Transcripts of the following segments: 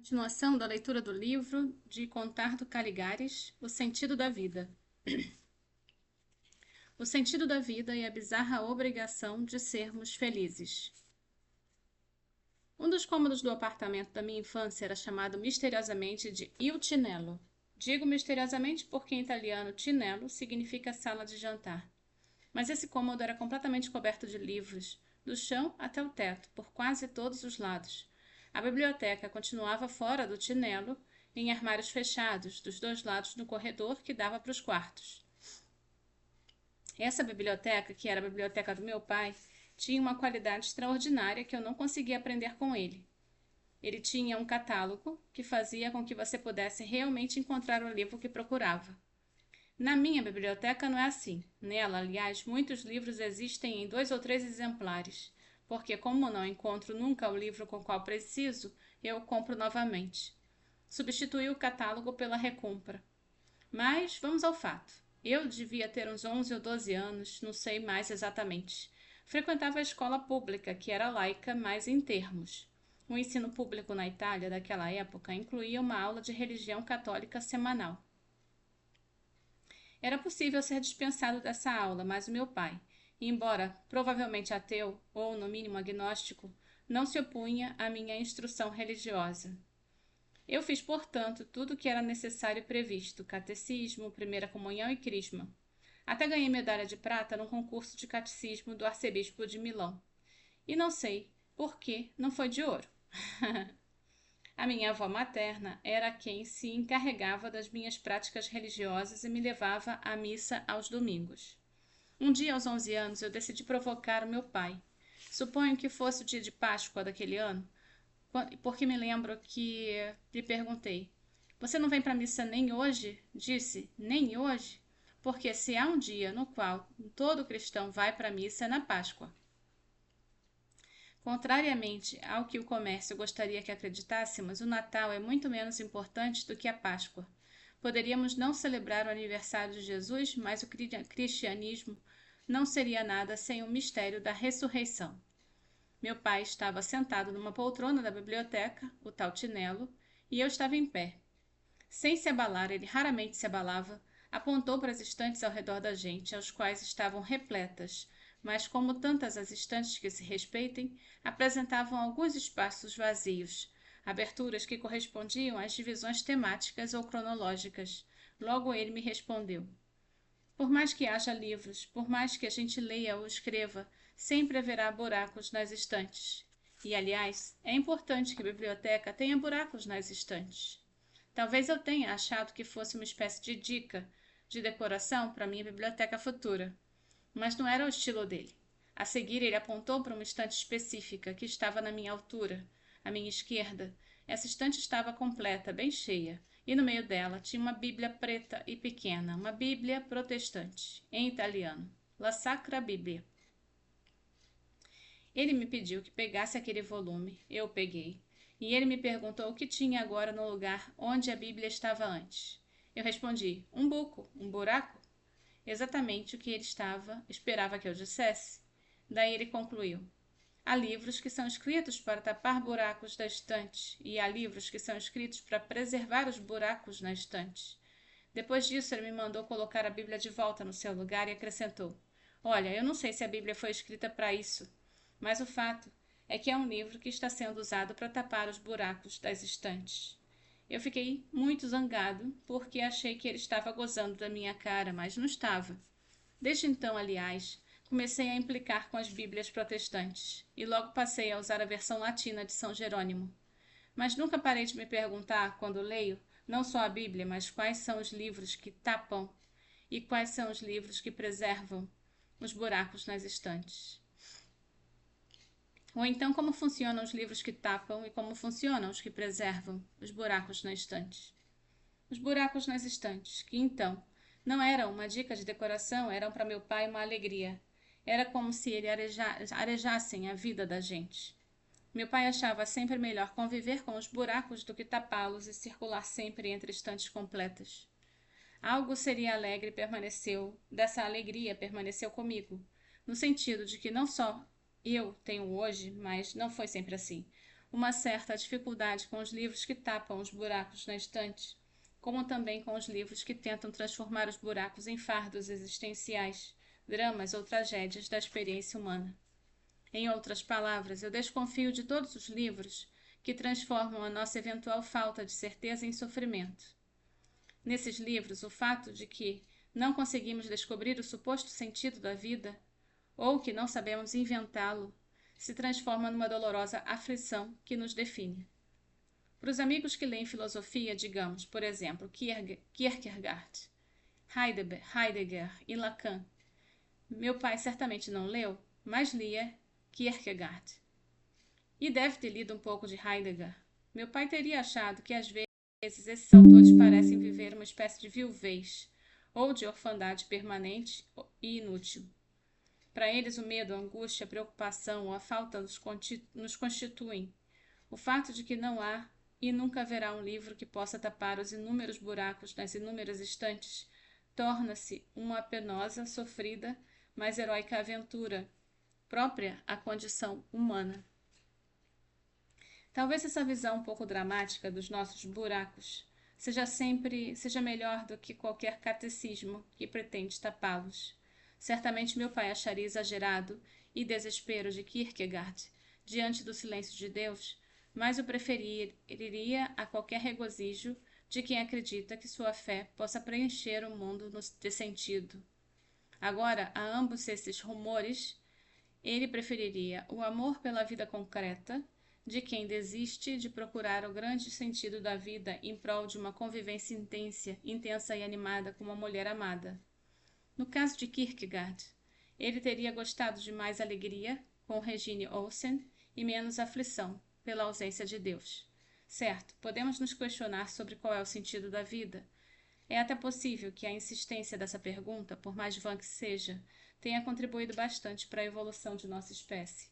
Continuação da leitura do livro de Contardo Caligares, O Sentido da Vida. O sentido da vida e a bizarra obrigação de sermos felizes. Um dos cômodos do apartamento da minha infância era chamado misteriosamente de Il Tinello. Digo misteriosamente porque em italiano tinello significa sala de jantar. Mas esse cômodo era completamente coberto de livros, do chão até o teto, por quase todos os lados. A biblioteca continuava fora do tinello, em armários fechados, dos dois lados do corredor que dava para os quartos. Essa biblioteca, que era a biblioteca do meu pai, tinha uma qualidade extraordinária que eu não conseguia aprender com ele. Ele tinha um catálogo que fazia com que você pudesse realmente encontrar o livro que procurava. Na minha biblioteca não é assim. Nela, aliás, muitos livros existem em 2 ou 3 exemplares, porque como não encontro nunca o livro com o qual preciso, eu o compro novamente. Substituí o catálogo pela recompra. Mas vamos ao fato. Eu devia ter uns 11 ou 12 anos, não sei mais exatamente. Frequentava a escola pública, que era laica, mas em termos. O ensino público na Itália daquela época incluía uma aula de religião católica semanal. Era possível ser dispensado dessa aula, mas o meu pai, embora provavelmente ateu ou no mínimo agnóstico, não se opunha à minha instrução religiosa. Eu fiz, portanto, tudo o que era necessário e previsto: catecismo, primeira comunhão e crisma. Até ganhei medalha de prata num concurso de catecismo do arcebispo de Milão. E não sei por que não foi de ouro. A minha avó materna era quem se encarregava das minhas práticas religiosas e me levava à missa aos domingos. Um dia, aos 11 anos, eu decidi provocar o meu pai. Suponho que fosse o dia de Páscoa daquele ano, porque me lembro que lhe perguntei: "Você não vem para a missa nem hoje?" Disse: "Nem hoje?" Porque se há um dia no qual todo cristão vai para a missa é na Páscoa. Contrariamente ao que o comércio gostaria que acreditássemos, o Natal é muito menos importante do que a Páscoa. Poderíamos não celebrar o aniversário de Jesus, mas o cristianismo não seria nada sem o mistério da ressurreição. Meu pai estava sentado numa poltrona da biblioteca, o tal Tinello, e eu estava em pé. Sem se abalar, ele raramente se abalava, apontou para as estantes ao redor da gente, aos quais estavam repletas, mas como tantas as estantes que se respeitem, apresentavam alguns espaços vazios, aberturas que correspondiam às divisões temáticas ou cronológicas. Logo ele me respondeu: "Por mais que haja livros, por mais que a gente leia ou escreva, sempre haverá buracos nas estantes. E, aliás, é importante que a biblioteca tenha buracos nas estantes." Talvez eu tenha achado que fosse uma espécie de dica de decoração para minha biblioteca futura, mas não era o estilo dele. A seguir, ele apontou para uma estante específica que estava na minha altura, à minha esquerda. Essa estante estava completa, bem cheia, e no meio dela tinha uma Bíblia preta e pequena, uma Bíblia protestante, em italiano, La Sacra Bibbia. Ele me pediu que pegasse aquele volume, eu peguei, e ele me perguntou o que tinha agora no lugar onde a Bíblia estava antes. Eu respondi: um buco, um buraco. Exatamente o que ele esperava que eu dissesse. Daí ele concluiu: há livros que são escritos para tapar buracos da estante, e há livros que são escritos para preservar os buracos na estante. Depois disso, ele me mandou colocar a Bíblia de volta no seu lugar e acrescentou: olha, eu não sei se a Bíblia foi escrita para isso, mas o fato é que é um livro que está sendo usado para tapar os buracos das estantes. Eu fiquei muito zangado porque achei que ele estava gozando da minha cara, mas não estava. Desde então, aliás, comecei a implicar com as Bíblias protestantes e logo passei a usar a versão latina de São Jerônimo. Mas nunca parei de me perguntar, quando leio, não só a Bíblia, mas quais são os livros que tapam e quais são os livros que preservam os buracos nas estantes. Ou então, como funcionam os livros que tapam e como funcionam os que preservam os buracos na estante. Os buracos nas estantes, que então não eram uma dica de decoração, eram para meu pai uma alegria. Era como se ele arejassem a vida da gente. Meu pai achava sempre melhor conviver com os buracos do que tapá-los e circular sempre entre estantes completas. Algo seria alegre dessa alegria permaneceu comigo, no sentido de que não só eu tenho hoje, mas não foi sempre assim. uma certa dificuldade com os livros que tapam os buracos na estante, como também com os livros que tentam transformar os buracos em fardos existenciais, dramas ou tragédias da experiência humana. Em outras palavras, eu desconfio de todos os livros que transformam a nossa eventual falta de certeza em sofrimento. Nesses livros, o fato de que não conseguimos descobrir o suposto sentido da vida, ou que não sabemos inventá-lo, se transforma numa dolorosa aflição que nos define. Para os amigos que leem filosofia, digamos, por exemplo, Kierkegaard, Heidegger e Lacan, meu pai certamente não leu, mas lia Kierkegaard. E deve ter lido um pouco de Heidegger. Meu pai teria achado que às vezes esses autores parecem viver uma espécie de viuvez, ou de orfandade permanente e inútil. Para eles, o medo, a angústia, a preocupação ou a falta nos constituem. O fato de que não há e nunca haverá um livro que possa tapar os inúmeros buracos nas inúmeras estantes torna-se uma penosa, sofrida, mas heróica aventura, própria à condição humana. Talvez essa visão um pouco dramática dos nossos buracos seja melhor do que qualquer catecismo que pretende tapá-los. Certamente meu pai acharia exagerado e desespero de Kierkegaard diante do silêncio de Deus, mas o preferiria a qualquer regozijo de quem acredita que sua fé possa preencher o mundo de sentido. Agora, a ambos esses rumores, ele preferiria o amor pela vida concreta de quem desiste de procurar o grande sentido da vida em prol de uma convivência intensa e animada com uma mulher amada. No caso de Kierkegaard, ele teria gostado de mais alegria com Regine Olsen e menos aflição pela ausência de Deus. Certo, podemos nos questionar sobre qual é o sentido da vida. É até possível que a insistência dessa pergunta, por mais vã que seja, tenha contribuído bastante para a evolução de nossa espécie.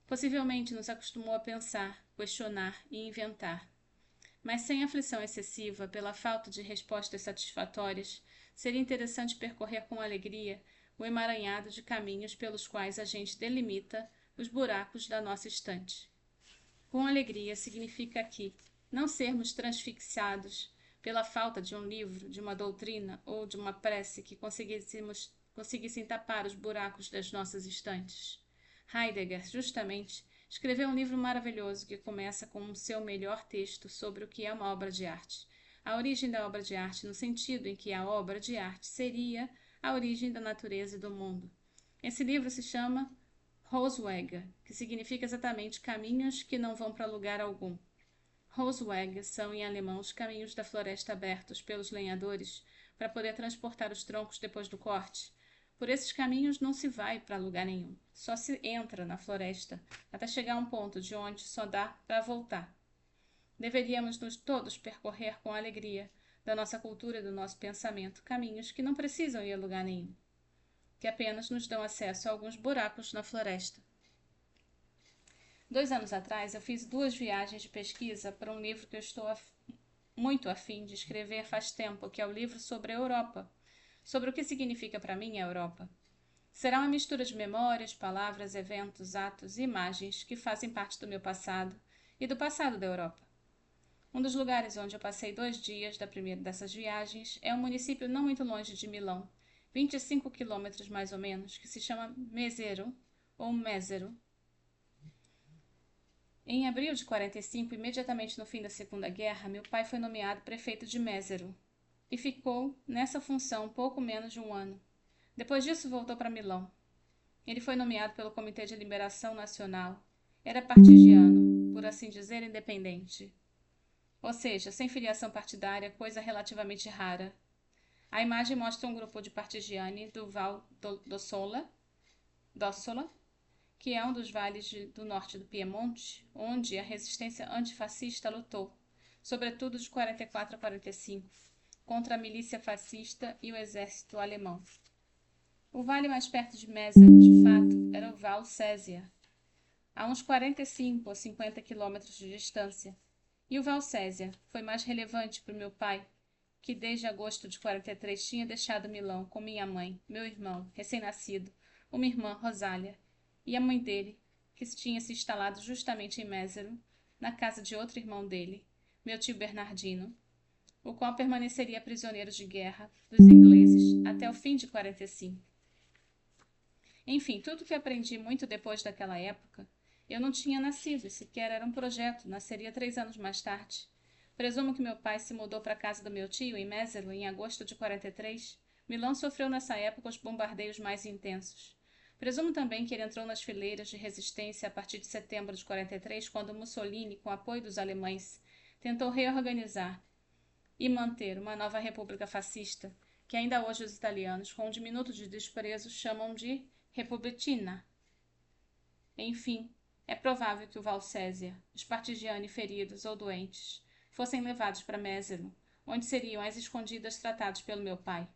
Possivelmente nos acostumou a pensar, questionar e inventar. Mas sem aflição excessiva pela falta de respostas satisfatórias, seria interessante percorrer com alegria o emaranhado de caminhos pelos quais a gente delimita os buracos da nossa estante. Com alegria significa aqui não sermos transfixiados pela falta de um livro, de uma doutrina ou de uma prece que conseguissem tapar os buracos das nossas estantes. Heidegger, justamente, escreveu um livro maravilhoso que começa com o seu melhor texto sobre o que é uma obra de arte. A origem da obra de arte no sentido em que a obra de arte seria a origem da natureza e do mundo. Esse livro se chama Rosweg, que significa exatamente caminhos que não vão para lugar algum. Rosweg são em alemão os caminhos da floresta abertos pelos lenhadores para poder transportar os troncos depois do corte. Por esses caminhos não se vai para lugar nenhum, só se entra na floresta até chegar a um ponto de onde só dá para voltar. Deveríamos nos todos percorrer com alegria da nossa cultura e do nosso pensamento caminhos que não precisam ir a lugar nenhum, que apenas nos dão acesso a alguns buracos na floresta. 2 anos atrás, eu fiz 2 viagens de pesquisa para um livro que eu estou muito afim de escrever faz tempo, que é o livro sobre a Europa, sobre o que significa para mim a Europa. Será uma mistura de memórias, palavras, eventos, atos e imagens que fazem parte do meu passado e do passado da Europa. Um dos lugares onde eu passei 2 dias da primeira dessas viagens é um município não muito longe de Milão, 25 quilômetros mais ou menos, que se chama Mesero, ou Mézero. Em abril de 45, imediatamente no fim da Segunda Guerra, meu pai foi nomeado prefeito de Mézero e ficou nessa função pouco menos de um ano. Depois disso, voltou para Milão. Ele foi nomeado pelo Comitê de Liberação Nacional. Era partigiano, por assim dizer, independente. Ou seja, sem filiação partidária, coisa relativamente rara. A imagem mostra um grupo de partigiani do Val d'Ossola, que é um dos vales do norte do Piemonte, onde a resistência antifascista lutou, sobretudo de 44 a 45, contra a milícia fascista e o exército alemão. O vale mais perto de Mézero, de fato, era o Val Césia, a uns 45 ou 50 quilômetros de distância. E o Val Césia foi mais relevante para o meu pai, que desde agosto de 43 tinha deixado Milão com minha mãe, meu irmão, recém-nascido, uma irmã, Rosália, e a mãe dele, que tinha se instalado justamente em Mézero, na casa de outro irmão dele, meu tio Bernardino, o qual permaneceria prisioneiro de guerra dos ingleses até o fim de 45. Enfim, tudo que aprendi muito depois daquela época, eu não tinha nascido e sequer era um projeto, nasceria 3 anos mais tarde. Presumo que meu pai se mudou para a casa do meu tio em Mézelo em agosto de 43. Milão sofreu nessa época os bombardeios mais intensos. Presumo também que ele entrou nas fileiras de resistência a partir de setembro de 43, quando Mussolini, com apoio dos alemães, tentou reorganizar e manter uma nova república fascista, que ainda hoje os italianos, com um diminuto de desprezo, chamam de Repubblichina. Enfim, é provável que o Valsésia, os partigiani feridos ou doentes, fossem levados para Mézelo, onde seriam às escondidas tratados pelo meu pai.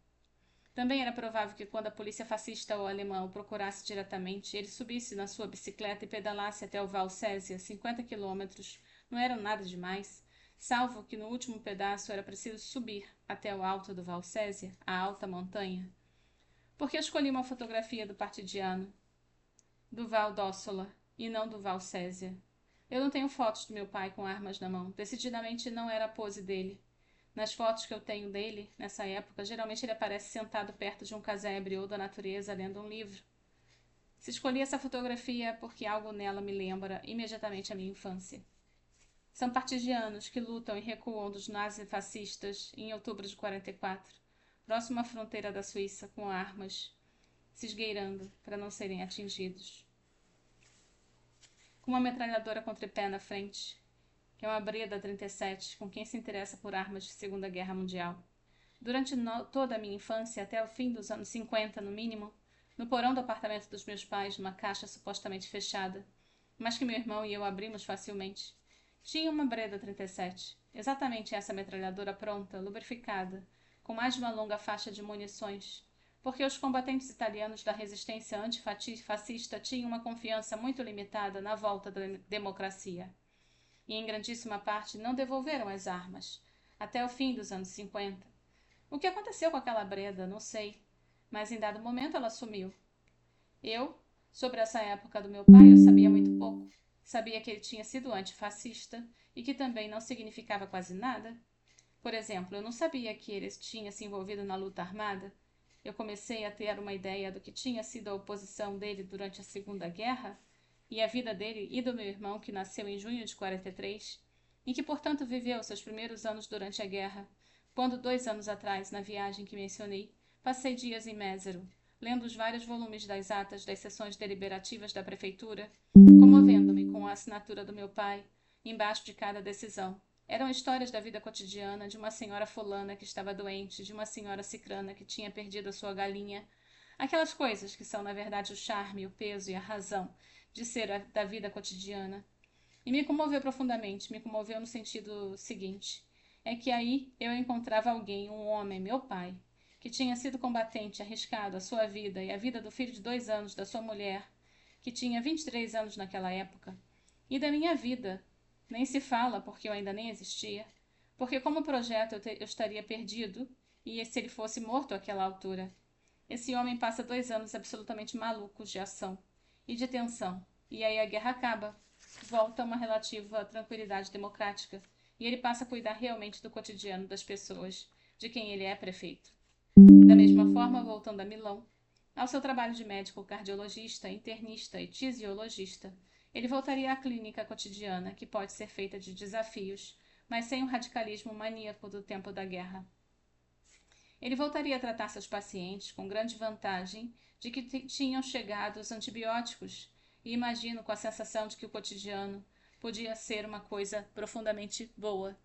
Também era provável que quando a polícia fascista ou alemã o procurasse diretamente, ele subisse na sua bicicleta e pedalasse até o Valsésia, 50 quilômetros. Não era nada demais, salvo que no último pedaço era preciso subir até o alto do Valsésia, a alta montanha. Porque eu escolhi uma fotografia do partidiano, do Val d'Ossola, e não do Valsésia. Eu não tenho fotos do meu pai com armas na mão. Decididamente não era a pose dele. Nas fotos que eu tenho dele, nessa época, geralmente ele aparece sentado perto de um casebre ou da natureza, lendo um livro. Se escolhi essa fotografia é porque algo nela me lembra imediatamente a minha infância. São partigianos que lutam e recuam dos nazifascistas em outubro de 44, próximo à fronteira da Suíça, com armas, se esgueirando para não serem atingidos. Com uma metralhadora com tripé na frente, que é uma Breda 37, com quem se interessa por armas de Segunda Guerra Mundial. Durante toda a minha infância, até o fim dos anos 50 no mínimo, no porão do apartamento dos meus pais, numa caixa supostamente fechada, mas que meu irmão e eu abrimos facilmente, tinha uma Breda 37, exatamente essa metralhadora pronta, lubrificada, com mais de uma longa faixa de munições, porque os combatentes italianos da resistência antifascista tinham uma confiança muito limitada na volta da democracia. E em grandíssima parte não devolveram as armas, até o fim dos anos 50. O que aconteceu com aquela Breda, não sei, mas em dado momento ela sumiu. Sobre essa época do meu pai, eu sabia muito pouco. Sabia que ele tinha sido antifascista e que também não significava quase nada. Por exemplo, eu não sabia que ele tinha se envolvido na luta armada. Eu comecei a ter uma ideia do que tinha sido a oposição dele durante a Segunda Guerra e a vida dele e do meu irmão, que nasceu em junho de 43, e que, portanto, viveu seus primeiros anos durante a guerra, quando 2 anos atrás, na viagem que mencionei, passei dias em Mézero, lendo os vários volumes das atas das sessões deliberativas da prefeitura, comovendo-me com a assinatura do meu pai, embaixo de cada decisão. Eram histórias da vida cotidiana de uma senhora fulana que estava doente, de uma senhora cicrana que tinha perdido a sua galinha. Aquelas coisas que são, na verdade, o charme, o peso e a razão de ser da vida cotidiana. E me comoveu profundamente, me comoveu no sentido seguinte. É que aí eu encontrava alguém, um homem, meu pai, que tinha sido combatente, arriscado a sua vida e a vida do filho de 2 anos da sua mulher, que tinha 23 anos naquela época, e da minha vida. Nem se fala, porque eu ainda nem existia. Porque como projeto eu estaria perdido, e se ele fosse morto àquela altura. Esse homem passa 2 anos absolutamente malucos de ação e de tensão, e aí a guerra acaba. Volta a uma relativa tranquilidade democrática, e ele passa a cuidar realmente do cotidiano das pessoas, de quem ele é prefeito. Da mesma forma, voltando a Milão, ao seu trabalho de médico cardiologista, internista e tisiologista, ele voltaria à clínica cotidiana, que pode ser feita de desafios, mas sem o radicalismo maníaco do tempo da guerra. Ele voltaria a tratar seus pacientes com grande vantagem de que tinham chegado os antibióticos, e imagino com a sensação de que o cotidiano podia ser uma coisa profundamente boa.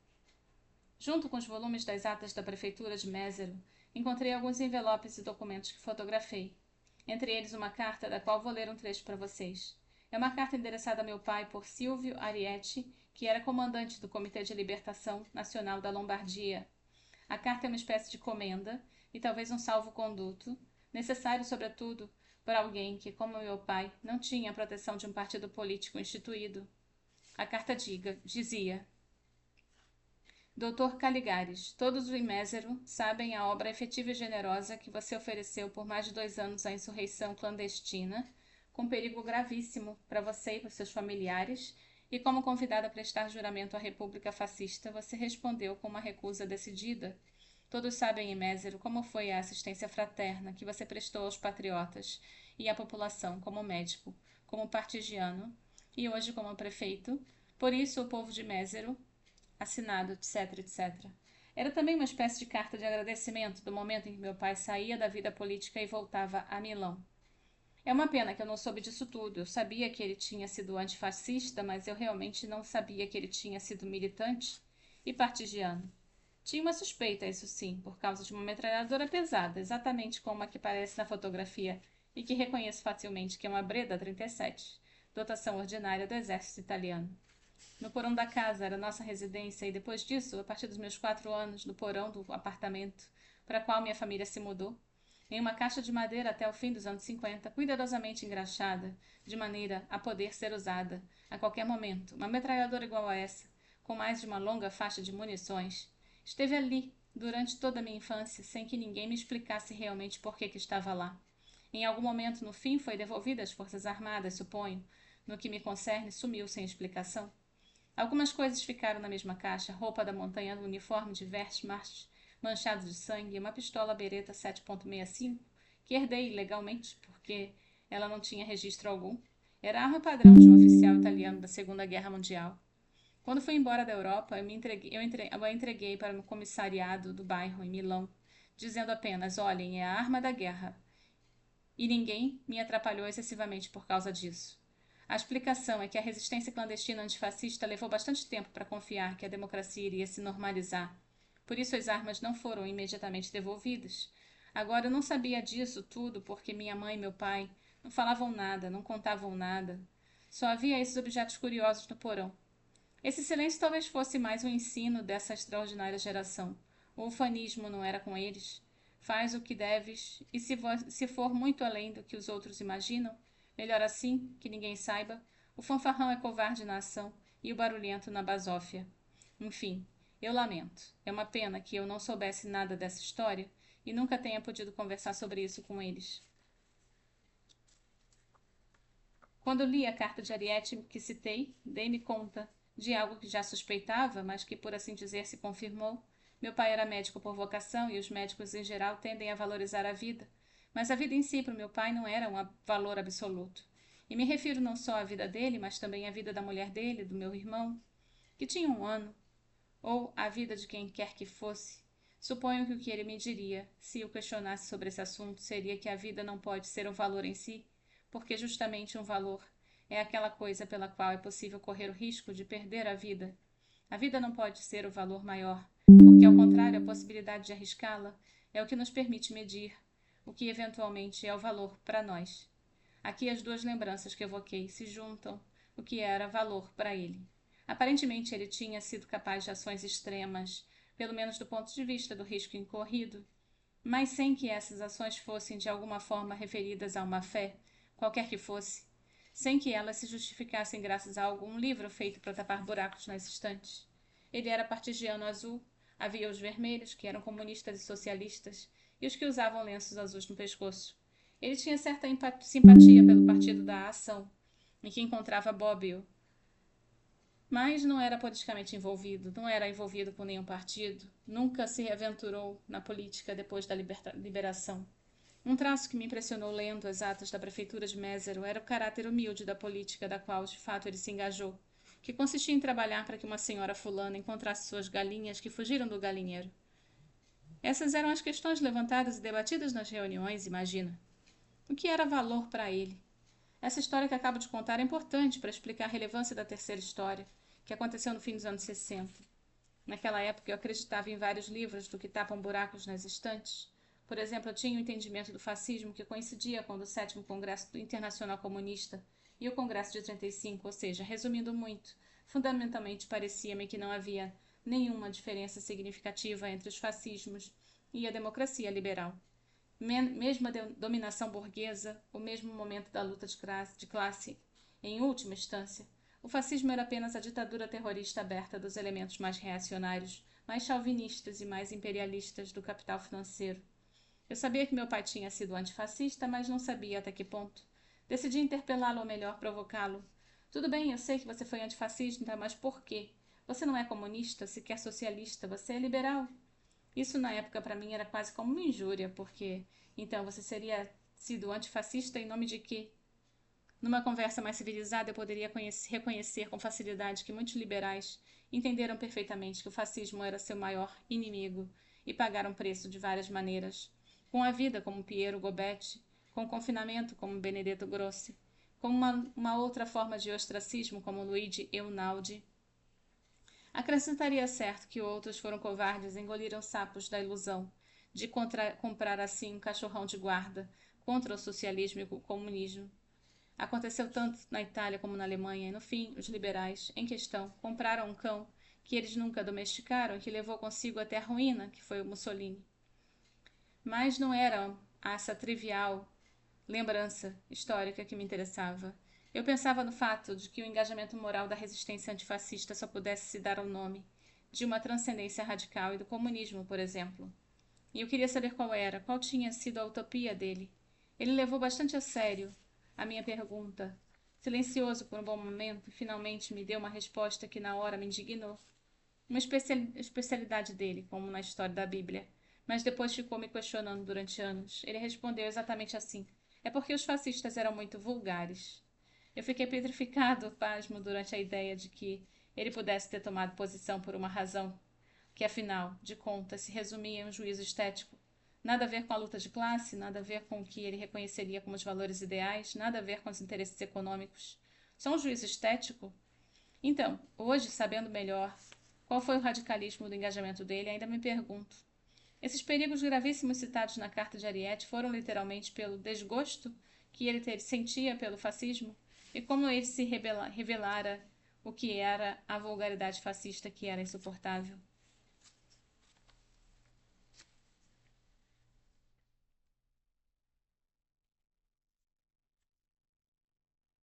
Junto com os volumes das atas da prefeitura de Mézero, encontrei alguns envelopes e documentos que fotografei. Entre eles uma carta da qual vou ler um trecho para vocês. É uma carta endereçada a meu pai por Silvio Arietti, que era comandante do Comitê de Libertação Nacional da Lombardia. A carta é uma espécie de comenda e talvez um salvo-conduto, necessário, sobretudo, para alguém que, como meu pai, não tinha a proteção de um partido político instituído. A carta dizia: Dr. Caligares, todos os Mézero sabem a obra efetiva e generosa que você ofereceu por mais de 2 anos à insurreição clandestina, com perigo gravíssimo para você e para seus familiares E como convidada a prestar juramento à República Fascista, você respondeu com uma recusa decidida. Todos sabem em Mézero como foi a assistência fraterna que você prestou aos patriotas e à população como médico, como partigiano e hoje como prefeito. Por isso, o povo de Mézero, assinado, etc, etc. Era também uma espécie de carta de agradecimento do momento em que meu pai saía da vida política e voltava a Milão. É uma pena que eu não soube disso tudo. Eu sabia que ele tinha sido antifascista, mas eu realmente não sabia que ele tinha sido militante e partigiano. Tinha uma suspeita, isso sim, por causa de uma metralhadora pesada, exatamente como a que aparece na fotografia e que reconheço facilmente que é uma Breda 37, dotação ordinária do exército italiano. No porão da casa era nossa residência e depois disso, a partir dos meus 4 anos, no porão do apartamento para qual minha família se mudou, em uma caixa de madeira até o fim dos anos 50, cuidadosamente engraxada, de maneira a poder ser usada, a qualquer momento, uma metralhadora igual a essa, com mais de uma longa faixa de munições, esteve ali durante toda a minha infância, sem que ninguém me explicasse realmente por que estava lá. Em algum momento, no fim, foi devolvida às Forças Armadas, suponho. No que me concerne, sumiu sem explicação. Algumas coisas ficaram na mesma caixa, roupa da montanha do uniforme de Wehrmacht, manchado de sangue, e uma pistola Beretta 7.65, que herdei ilegalmente, porque ela não tinha registro algum. Era a arma padrão de um oficial italiano da Segunda Guerra Mundial. Quando fui embora da Europa, eu a entreguei para o comissariado do bairro, em Milão, dizendo apenas, olhem, é a arma da guerra. E ninguém me atrapalhou excessivamente por causa disso. A explicação é que a resistência clandestina antifascista levou bastante tempo para confiar que a democracia iria se normalizar. Por isso as armas não foram imediatamente devolvidas. Agora eu não sabia disso tudo porque minha mãe e meu pai não falavam nada, não contavam nada. Só havia esses objetos curiosos no porão. Esse silêncio talvez fosse mais um ensino dessa extraordinária geração. O ufanismo não era com eles. Faz o que deves, e se for muito além do que os outros imaginam, melhor assim, que ninguém saiba, o fanfarrão é covarde na ação e o barulhento na basófia. Enfim, eu lamento. É uma pena que eu não soubesse nada dessa história e nunca tenha podido conversar sobre isso com eles. Quando li a carta de Ariete que citei, dei-me conta de algo que já suspeitava, mas que, por assim dizer, se confirmou. Meu pai era médico por vocação e os médicos, em geral, tendem a valorizar a vida. Mas a vida em si, para o meu pai, não era um valor absoluto. E me refiro não só à vida dele, mas também à vida da mulher dele, do meu irmão, que tinha 1 ano, ou à vida de quem quer que fosse. Suponho que o que ele me diria, se o questionasse sobre esse assunto, seria que a vida não pode ser um valor em si, porque justamente um valor é aquela coisa pela qual é possível correr o risco de perder a vida. A vida não pode ser o valor maior, porque, ao contrário, a possibilidade de arriscá-la é o que nos permite medir o que eventualmente é o valor para nós. Aqui as duas lembranças que evoquei se juntam, o que era valor para ele. Aparentemente ele tinha sido capaz de ações extremas, pelo menos do ponto de vista do risco incorrido, mas sem que essas ações fossem de alguma forma referidas a uma fé, qualquer que fosse, sem que elas se justificassem graças a algum livro feito para tapar buracos nas estantes. Ele era partigiano azul, havia os vermelhos, que eram comunistas e socialistas, e os que usavam lenços azuis no pescoço. Ele tinha certa simpatia pelo Partido da Ação, em que encontrava Bobbio, mas não era politicamente envolvido, não era envolvido com nenhum partido, nunca se aventurou na política depois da liberação. Um traço que me impressionou lendo as atas da prefeitura de Mézero era o caráter humilde da política da qual, de fato, ele se engajou, que consistia em trabalhar para que uma senhora fulana encontrasse suas galinhas que fugiram do galinheiro. Essas eram as questões levantadas e debatidas nas reuniões, imagina. O que era valor para ele? Essa história que acabo de contar é importante para explicar a relevância da terceira história, que aconteceu no fim dos anos 60. Naquela época eu acreditava em vários livros do que tapam buracos nas estantes. Por exemplo, eu tinha o entendimento do fascismo que coincidia com o do 7º Congresso Internacional Comunista e o Congresso de 35, ou seja, resumindo muito, fundamentalmente parecia-me que não havia nenhuma diferença significativa entre os fascismos e a democracia liberal. Mesma dominação burguesa, o mesmo momento da luta de classe, em última instância, o fascismo era apenas a ditadura terrorista aberta dos elementos mais reacionários, mais chauvinistas e mais imperialistas do capital financeiro. Eu sabia que meu pai tinha sido antifascista, mas não sabia até que ponto. Decidi interpelá-lo, ou melhor, provocá-lo. Tudo bem, eu sei que você foi antifascista, mas por quê? Você não é comunista, sequer socialista, você é liberal. Isso na época para mim era quase como uma injúria, porque então você seria sido antifascista em nome de quê? Numa conversa mais civilizada, eu poderia reconhecer com facilidade que muitos liberais entenderam perfeitamente que o fascismo era seu maior inimigo e pagaram preço de várias maneiras. Com a vida, como Piero Gobetti, com o confinamento, como Benedetto Grossi, com uma outra forma de ostracismo, como Luigi Einaudi. Acrescentaria certo que outros foram covardes e engoliram sapos da ilusão de comprar assim um cachorrão de guarda contra o socialismo e o comunismo. Aconteceu tanto na Itália como na Alemanha, e no fim, os liberais, em questão, compraram um cão que eles nunca domesticaram e que levou consigo até a ruína, que foi o Mussolini. Mas não era essa trivial lembrança histórica que me interessava. Eu pensava no fato de que o engajamento moral da resistência antifascista só pudesse se dar ao nome de uma transcendência radical e do comunismo, por exemplo. E eu queria saber qual tinha sido a utopia dele. Ele levou bastante a sério a minha pergunta, silencioso por um bom momento, e finalmente me deu uma resposta que na hora me indignou. Uma especialidade dele, como na história da Bíblia. Mas depois ficou me questionando durante anos. Ele respondeu exatamente assim: é porque os fascistas eram muito vulgares. Eu fiquei petrificado, pasmo, durante a ideia de que ele pudesse ter tomado posição por uma razão que, afinal de contas, se resumia em um juízo estético. Nada a ver com a luta de classe, nada a ver com o que ele reconheceria como os valores ideais, nada a ver com os interesses econômicos. Só um juízo estético? Então, hoje, sabendo melhor qual foi o radicalismo do engajamento dele, ainda me pergunto. Esses perigos gravíssimos citados na carta de Ariete foram literalmente pelo desgosto que ele sentia pelo fascismo e como ele se revelara o que era a vulgaridade fascista que era insuportável.